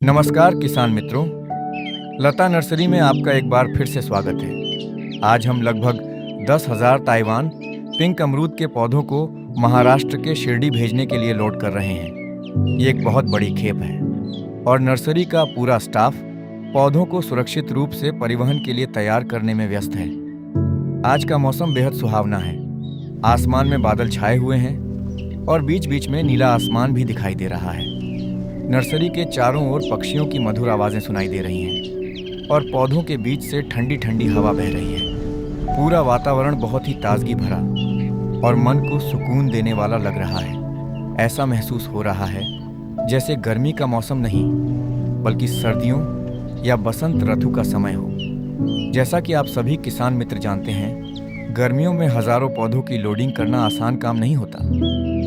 नमस्कार किसान मित्रों। लता नर्सरी में आपका एक बार फिर से स्वागत है। आज हम लगभग 10,000 ताइवान पिंक अमरूद के पौधों को महाराष्ट्र के शिरडी भेजने के लिए लोड कर रहे हैं। ये एक बहुत बड़ी खेप है और नर्सरी का पूरा स्टाफ पौधों को सुरक्षित रूप से परिवहन के लिए तैयार करने में व्यस्त है। आज का मौसम बेहद सुहावना है। आसमान में बादल छाए हुए हैं और बीच बीच में नीला आसमान भी दिखाई दे रहा है। नर्सरी के चारों ओर पक्षियों की मधुर आवाजें सुनाई दे रही हैं और पौधों के बीच से ठंडी ठंडी हवा बह रही है। पूरा वातावरण बहुत ही ताजगी भरा और मन को सुकून देने वाला लग रहा है। ऐसा महसूस हो रहा है जैसे गर्मी का मौसम नहीं बल्कि सर्दियों या बसंत ऋतु का समय हो। जैसा कि आप सभी किसान मित्र जानते हैं, गर्मियों में हजारों पौधों की लोडिंग करना आसान काम नहीं होता।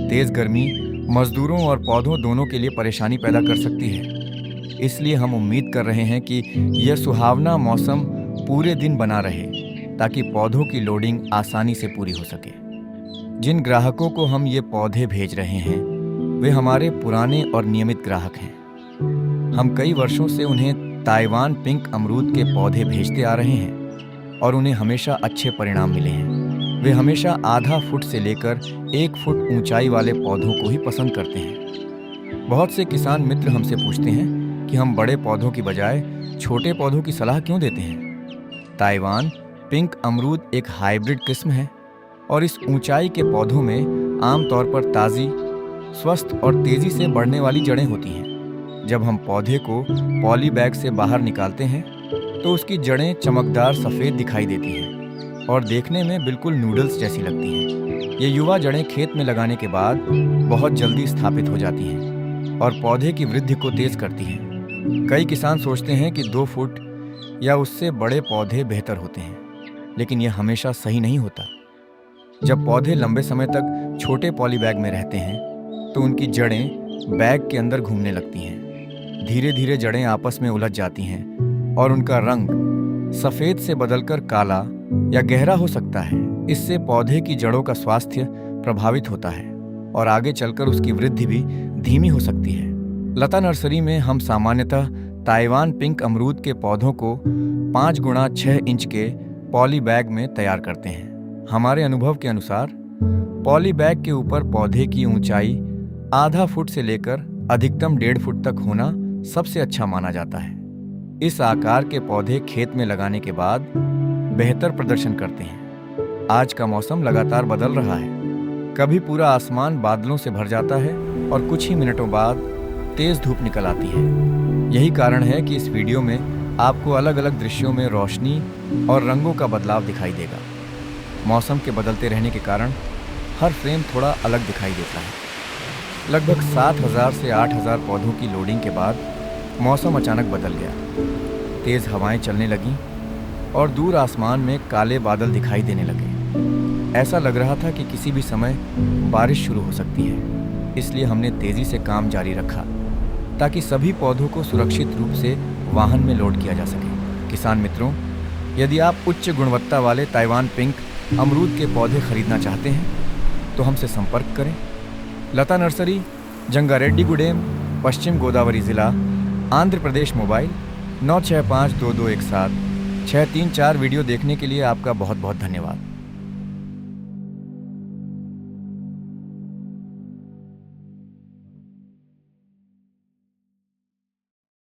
तेज गर्मी मजदूरों और पौधों दोनों के लिए परेशानी पैदा कर सकती है। इसलिए हम उम्मीद कर रहे हैं कि यह सुहावना मौसम पूरे दिन बना रहे ताकि पौधों की लोडिंग आसानी से पूरी हो सके। जिन ग्राहकों को हम ये पौधे भेज रहे हैं वे हमारे पुराने और नियमित ग्राहक हैं। हम कई वर्षों से उन्हें ताइवान पिंक अमरूद के पौधे भेजते आ रहे हैं और उन्हें हमेशा अच्छे परिणाम मिले हैं। वे हमेशा आधा फुट से लेकर 1 फुट ऊंचाई वाले पौधों को ही पसंद करते हैं। बहुत से किसान मित्र हमसे पूछते हैं कि हम बड़े पौधों की बजाय छोटे पौधों की सलाह क्यों देते हैं। ताइवान पिंक अमरूद एक हाइब्रिड किस्म है और इस ऊंचाई के पौधों में आमतौर पर ताज़ी, स्वस्थ और तेज़ी से बढ़ने वाली जड़ें होती हैं। जब हम पौधे को पॉली बैग से बाहर निकालते हैं तो उसकी जड़ें चमकदार सफ़ेद दिखाई देती हैं और देखने में बिल्कुल नूडल्स जैसी लगती हैं। ये युवा जड़ें खेत में लगाने के बाद बहुत जल्दी स्थापित हो जाती हैं और पौधे की वृद्धि को तेज करती हैं। कई किसान सोचते हैं कि 2 फुट या उससे बड़े पौधे बेहतर होते हैं, लेकिन यह हमेशा सही नहीं होता। जब पौधे लंबे समय तक छोटे पॉली बैग में रहते हैं तो उनकी जड़ें बैग के अंदर घूमने लगती हैं। धीरे धीरे जड़ें आपस में उलझ जाती हैं और उनका रंग सफ़ेद से बदलकर काला या गहरा हो सकता है। इससे पौधे की जड़ों का स्वास्थ्य प्रभावित होता है और आगे चलकर उसकी वृद्धि भी धीमी हो सकती है। लता नर्सरी में हम सामान्यतः ताइवान पिंक अमरूद के पौधों को 5 गुणा 6 इंच के पॉली बैग में तैयार करते हैं। हमारे अनुभव के अनुसार पॉली बैग के ऊपर पौधे की ऊंचाई आधा फुट से लेकर अधिकतम 1.5 फुट तक होना सबसे अच्छा माना जाता है। इस आकार के पौधे खेत में लगाने के बाद बेहतर प्रदर्शन करते हैं। आज का मौसम लगातार बदल रहा है। कभी पूरा आसमान बादलों से भर जाता है और कुछ ही मिनटों बाद तेज धूप निकल आती है। यही कारण है कि इस वीडियो में आपको अलग अलग दृश्यों में रोशनी और रंगों का बदलाव दिखाई देगा। मौसम के बदलते रहने के कारण हर फ्रेम थोड़ा अलग दिखाई देता है। लगभग 7,000 से 8,000 पौधों की लोडिंग के बाद मौसम अचानक बदल गया। तेज हवाएं चलने लगीं और दूर आसमान में काले बादल दिखाई देने लगे। ऐसा लग रहा था कि किसी भी समय बारिश शुरू हो सकती है। इसलिए हमने तेजी से काम जारी रखा ताकि सभी पौधों को सुरक्षित रूप से वाहन में लोड किया जा सके। किसान मित्रों, यदि आप उच्च गुणवत्ता वाले ताइवान पिंक अमरूद के पौधे खरीदना चाहते हैं तो हमसे संपर्क करें। लता नर्सरी, जंगारेड्डीगुडेम, पश्चिम गोदावरी जिला, आंध्र प्रदेश। मोबाइल 9652217634। वीडियो देखने के लिए आपका बहुत बहुत धन्यवाद।